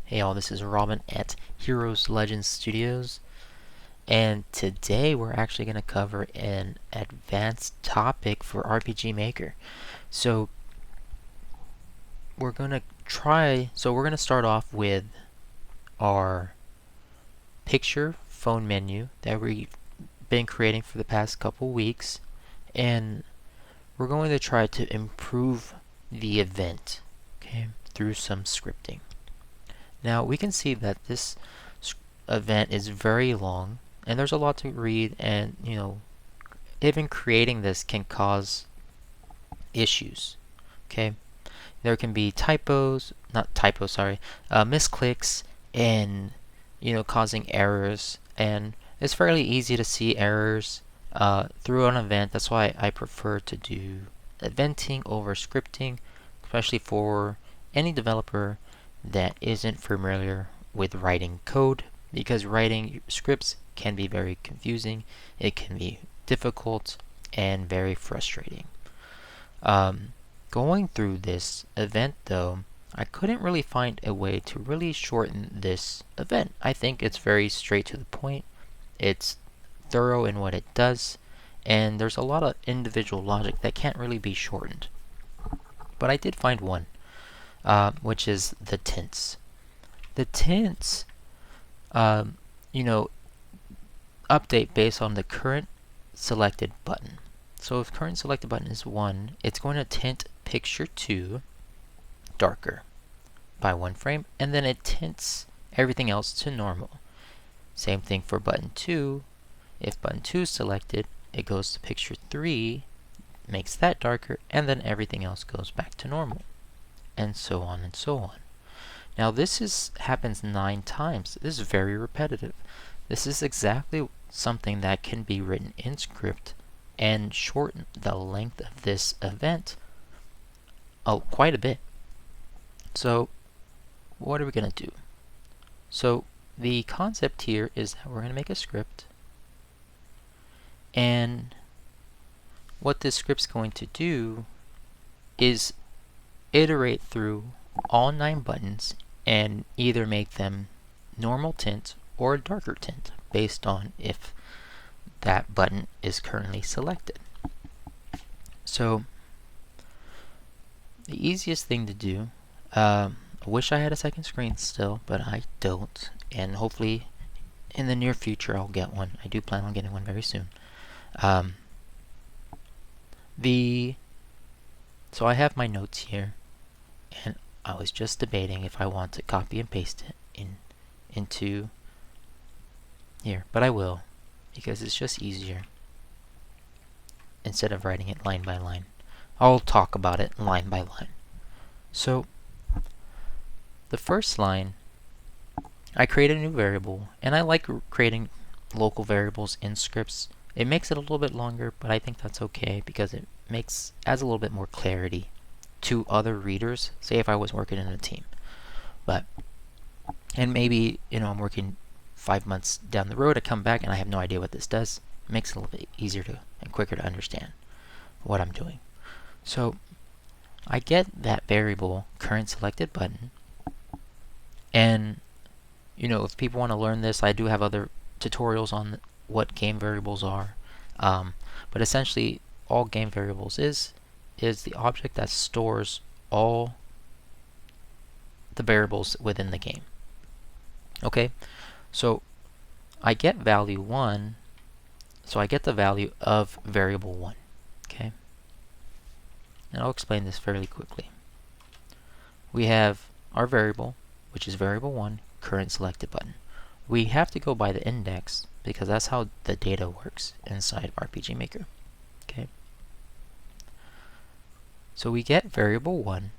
Hey all, this is Robin at Heroes Legends Studios, and today we're actually going to cover an advanced topic for RPG Maker. So we're going to start off with our picture phone menu that we've been creating for the past couple weeks, and we're going to try to improve the event, okay, through some scripting. Now we can see that this event is very long and there's a lot to read, and even creating this can cause issues. Okay, there can be misclicks, and causing errors, and it's fairly easy to see errors through an event. That's why I prefer to do eventing over scripting, especially for any developer that isn't familiar with writing code, because writing scripts can be very confusing, it can be difficult, and very frustrating. Going through this event though, I couldn't really find a way to really shorten this event. I think it's very straight to the point, it's thorough in what it does, and there's a lot of individual logic that can't really be shortened. But I did find one, which is the tints. The tints, update based on the current selected button. So if current selected button is 1, it's going to tint picture 2 darker by 1 frame, and then it tints everything else to normal. Same thing for button 2. If button 2 is selected, it goes to picture 3, makes that darker, and then everything else goes back to normal. And so on and so on. Now this happens 9 times. This is very repetitive. This is exactly something that can be written in script and shorten the length of this event quite a bit. So what are we going to do? So the concept here is that we're going to make a script, and what this script's going to do is iterate through all 9 buttons and either make them normal tint or a darker tint based on if that button is currently selected. So the easiest thing to do, I wish I had a second screen still, but I don't, and hopefully in the near future I'll get one. I do plan on getting one very soon. So I have my notes here, and I was just debating if I want to copy and paste it into here, but I will, because it's just easier instead of writing it line by line. I'll talk about it line by line. So the first line, I create a new variable, and I like creating local variables in scripts. It makes it a little bit longer, but I think that's okay because it adds a little bit more clarity to other readers, say if I was working in a team. And maybe, I'm working 5 months down the road, I come back and I have no idea what this does. It makes it a little bit easier and quicker to understand what I'm doing. So I get that variable current selected button, and if people want to learn this, I do have other tutorials on what game variables are. But essentially all game variables is the object that stores all the variables within the game. Okay, so I get value 1, so I get the value of variable 1. Okay, and I'll explain this fairly quickly. We have our variable, which is variable 1, current selected button. We have to go by the index because that's how the data works inside RPG Maker. Okay, so we get variable 1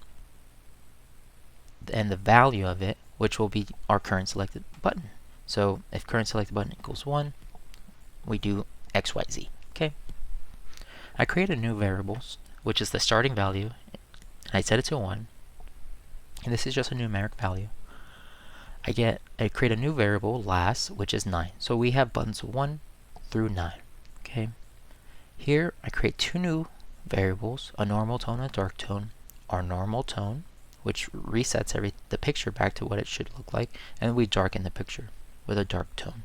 and the value of it, which will be our current selected button. So if current selected button equals 1, we do XYZ. Okay, I create a new variable, which is the starting value, and I set it to 1, and this is just a numeric value. I create a new variable, last, which is 9. So we have buttons 1 through 9. Okay, here I create 2 new variables, a normal tone and a dark tone. Our normal tone which resets the picture back to what it should look like, and we darken the picture with a dark tone.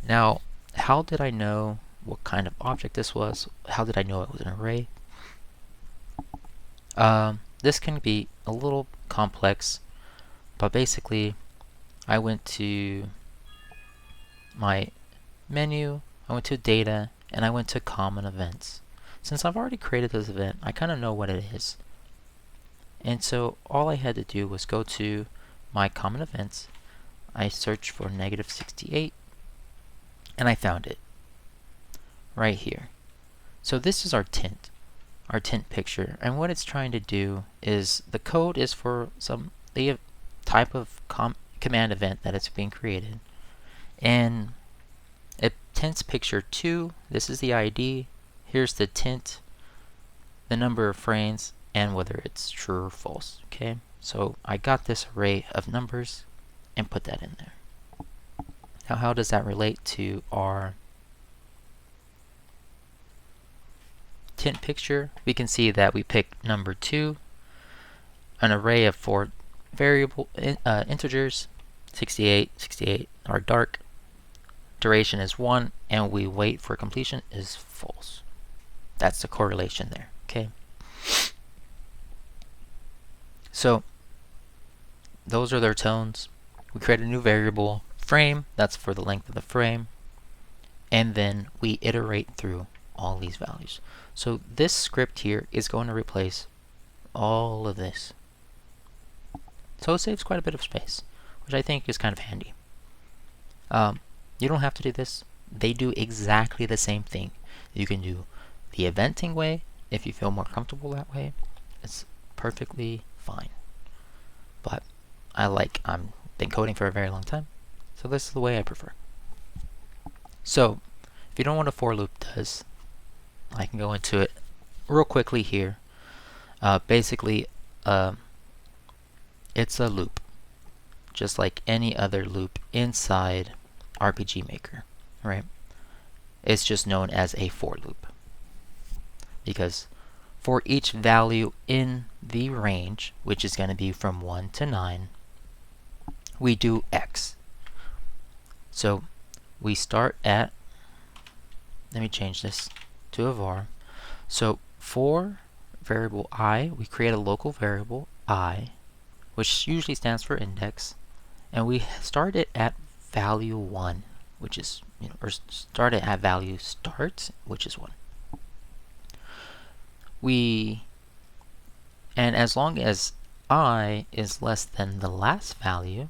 Now, how did I know what kind of object this was? How did I know it was an array? This can be a little complex, but basically I went to my menu, I went to data, and I went to common events. Since I've already created this event, I kind of know what it is. And so all I had to do was go to my common events, I searched for -68, and I found it right here. So this is our tint picture, and what it's trying to do is, the code is for the type of command event that it's being created, and it tints picture 2. This is the ID. Here's the tint, the number of frames, and whether it's true or false. Okay, so I got this array of numbers and put that in there. Now, how does that relate to our tint picture? We can see that we picked number 2, an array of 4 variable integers, 68 are dark, duration is 1, and we wait for completion is false. That's the correlation there. Okay. So those are their tones. We create a new variable, frame, that's for the length of the frame, and then we iterate through all these values. So this script here is going to replace all of this. So it saves quite a bit of space, which I think is kind of handy. You don't have to do this. They do exactly the same thing. You can do the eventing way if you feel more comfortable that way. It's perfectly fine. But I've been coding for a very long time, so this is the way I prefer. So if you don't know what a for loop does, I can go into it real quickly here. Basically, it's a loop, just like any other loop inside RPG Maker, right? It's just known as a for loop, because for each value in the range, which is going to be from 1 to 9, we do X. So we start at, let me change this to a var. So for variable I, we create a local variable I, which usually stands for index, and we start it at value 1, which is, or start it at value start, which is 1. And as long as I is less than the last value,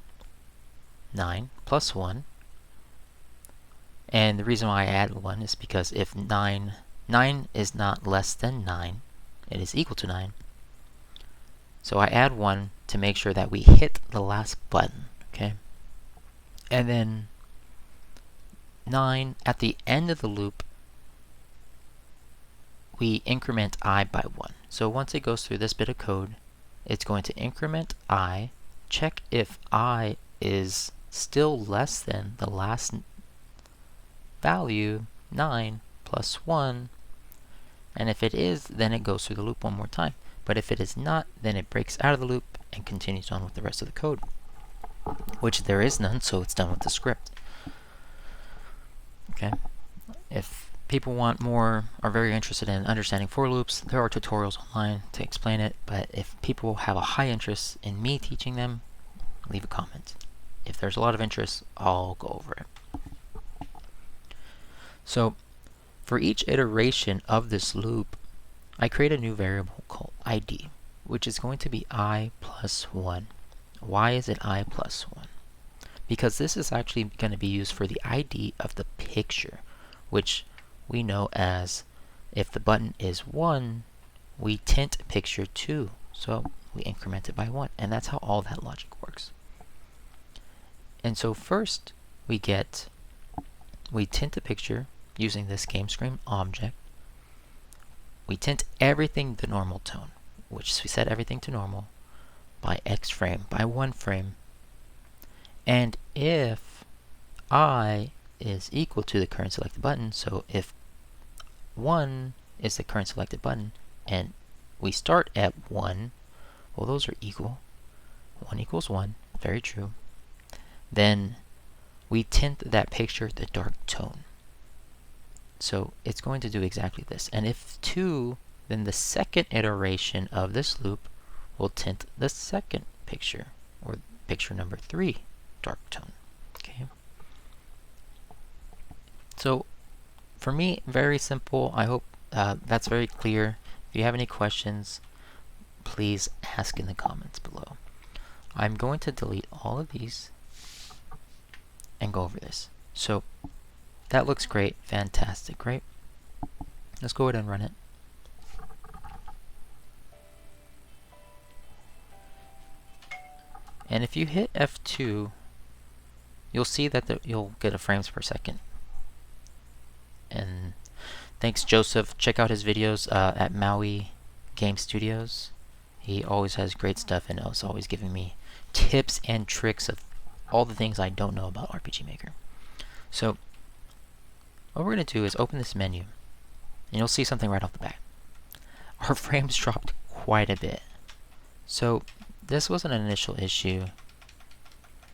9 plus 1, and the reason why I add 1 is because if 9 is not less than 9, it is equal to 9. So I add 1 to make sure that we hit the last button, okay? And then 9, at the end of the loop, we increment I by 1. So once it goes through this bit of code, it's going to increment I, check if I is still less than the last value, 9 plus 1, and if it is, then it goes through the loop one more time. But if it is not, then it breaks out of the loop and continues on with the rest of the code, which there is none, so it's done with the script. Okay. If people want more, are very interested in understanding for loops, there are tutorials online to explain it, but if people have a high interest in me teaching them, leave a comment. If there's a lot of interest, I'll go over it. So for each iteration of this loop, I create a new variable called ID, which is going to be I plus 1. Why is it I plus 1? Because this is actually going to be used for the ID of the picture, which we know as, if the button is 1, we tint picture 2, so we increment it by 1, and that's how all that logic works. And so first we tint the picture using this GameScreen object. We tint everything the normal tone, which we set everything to normal, by X frame, by 1 frame. And if I is equal to the current selected button, so if 1 is the current selected button, and we start at 1, Well, those are equal. 1 equals 1, very true. Then we tint that picture the dark tone. So it's going to do exactly this. And if 2, then the second iteration of this loop will tint the second picture, or picture number 3, dark tone. Okay. So for me, very simple. I hope that's very clear. If you have any questions, please ask in the comments below. I'm going to delete all of these and go over this. So that looks great, fantastic, right? Let's go ahead and run it. And if you hit F2, you'll see that you'll get a frames per second. And thanks, Joseph. Check out his videos at MauiGameStudios. He always has great stuff and is always giving me tips and tricks of all the things I don't know about RPG Maker. So what we're going to do is open this menu, and you'll see something right off the bat. Our frames dropped quite a bit. So this was an initial issue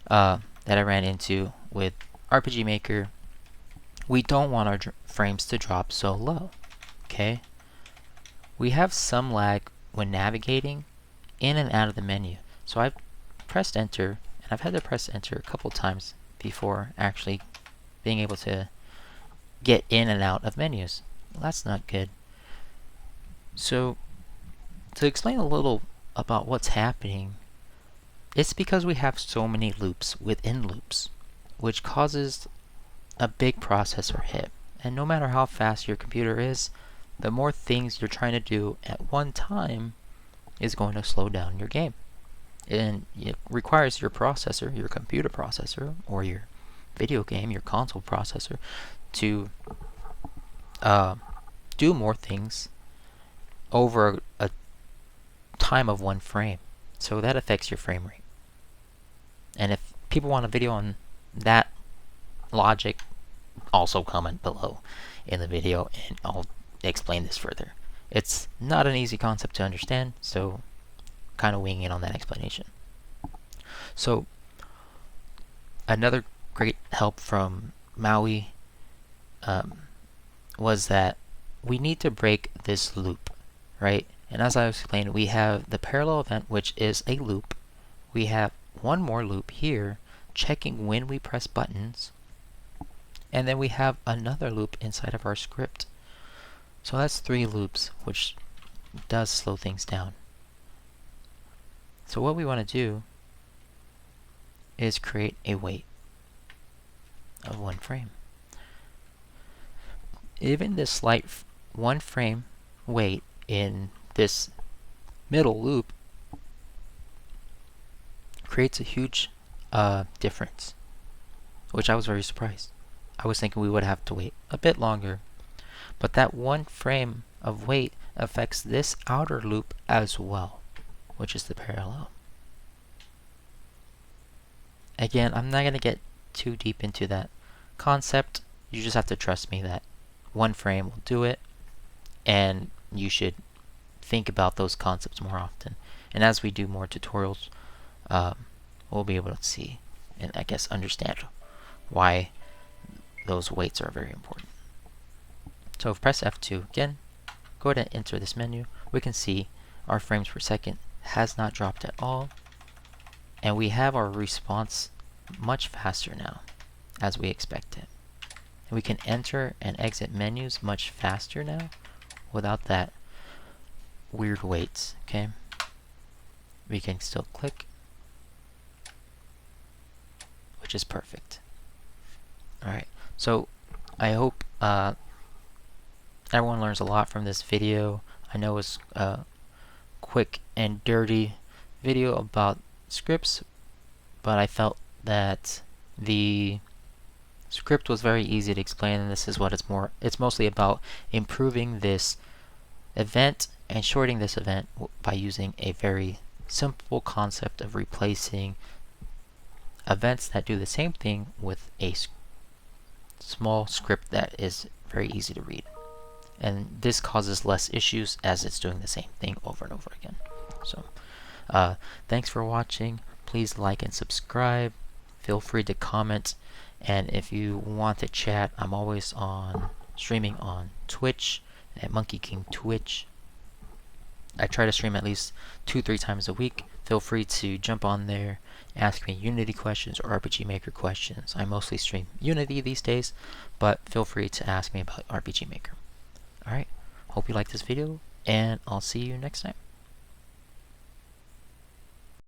that I ran into with RPG Maker. We don't want our frames to drop so low. Okay? We have some lag when navigating in and out of the menu. So I've pressed enter, and I've had to press enter a couple times before actually being able to get in and out of menus. Well, that's not good. So to explain a little about what's happening, it's because we have so many loops within loops, which causes a big processor hit. And no matter how fast your computer is, the more things you're trying to do at one time is going to slow down your game. And it requires your processor, your computer processor, or your video game, your console processor, to do more things over a time of 1 frame. So that affects your frame rate. And if people want a video on that logic, also comment below in the video and I'll explain this further. It's not an easy concept to understand, so kind of winging it on that explanation. So another great help from Maui was that we need to break this loop, right? And as I explained, we have the parallel event, which is a loop. We have one more loop here, checking when we press buttons. And then we have another loop inside of our script. So that's 3 loops, which does slow things down. So what we want to do is create a wait of 1 frame. Even this slight 1 frame wait in this middle loop creates a huge difference, which I was very surprised. I was thinking we would have to wait a bit longer, but that 1 frame of wait affects this outer loop as well, which is the parallel. Again, I'm not going to get too deep into that concept. You just have to trust me that 1 frame will do it, and you should think about those concepts more often. And as we do more tutorials, we'll be able to see and I guess understand why those waits are very important. So if press F2 again, go ahead and enter this menu. We can see our frames per second has not dropped at all, and we have our response much faster now, as we expected. And we can enter and exit menus much faster now without that weird waits. Okay, we can still click, which is perfect. Alright, so I hope everyone learns a lot from this video. I know it's a quick and dirty video about scripts, but I felt that the script was very easy to explain, and this is what it's mostly about: improving this event and shorting this event by using a very simple concept of replacing events that do the same thing with a small script that is very easy to read. And this causes less issues as it's doing the same thing over and over again. So Thanks for watching. Please like and subscribe. Feel free to comment. And if you want to chat, I'm always streaming on Twitch at Monkey King Twitch. I try to stream at least 2-3 times a week. Feel free to jump on there, ask me Unity questions or RPG Maker questions. I mostly stream Unity these days, but feel free to ask me about RPG Maker. Alright, hope you liked this video, and I'll see you next time.